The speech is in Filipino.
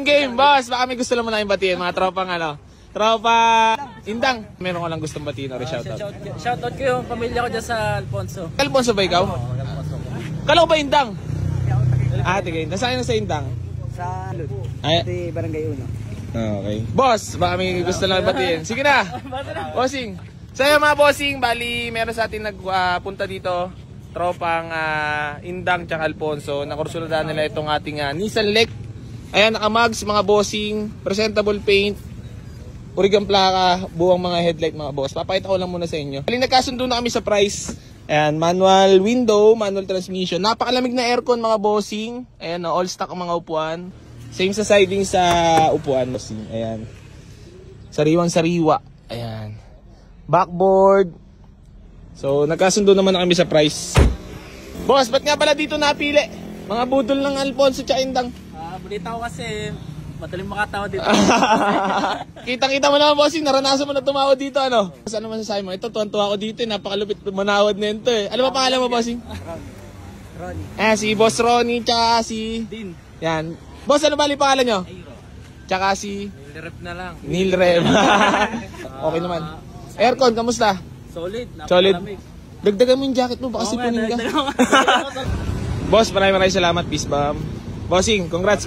Game. Boss, baka may gusto lang mo na yung batiin. Mga tropang ano. Tropa Indang. Meron ko lang gustong batiin o shoutout. Shoutout ko yung pamilya ko dyan sa Alfonso. Alfonso ba ikaw? Alfonso. Kala ko ba Indang? Tige. Nasaan na sa Indang? Sa Ay, Barangay Uno. okay. Boss, baka may gusto lang batiin. Sige na. Bossing. Sa'yo mga bossing, bali meron sa atin nagpunta dito. Tropang Indang tsaka Alfonso. Nakursuladaan nila itong ating Nissan Lec. Ayan, nakamags mga bossing. Presentable paint. Urigang plaka, buwang mga headlight mga boss. Papakita ko lang muna sa inyo. Bali nagkasundo na kami sa price. Ayan, manual window, manual transmission. Napakalamig na aircon mga bossing. Ayan, all stock ang mga upuan. Same sa siding sa upuan bossing. Ayan. Sariwang-sariwa. Ayan. Backboard. So, nagkasundo naman na kami sa price. Boss, ba't nga pala dito napili? Mga budol ng Alfonso tsaka Indang. Balita ko kasi madaling makatawa dito. Kitang-kita mo naman, bossing. Naranasan mo na tumawa dito, ano? Ano masasabi mo? Ito, tuwan-tuwa ako dito. Napakalupit manawad na ito, eh. Ano ba pangalan mo, bossing? Ronnie. Si Boss Ronnie, tsaka si... Din. Yan. Boss, ano ba pangalan nyo? Airo. Tsaka si... Nilrep na lang. Nilrep. Okay naman. Aircon, kamusta? Solid. Solid. Napakalamig. Dagdagan mo yung jacket mo, baka sipunin ka. Boss, maraming salamat. Peace, bomb. Bossing, congrats.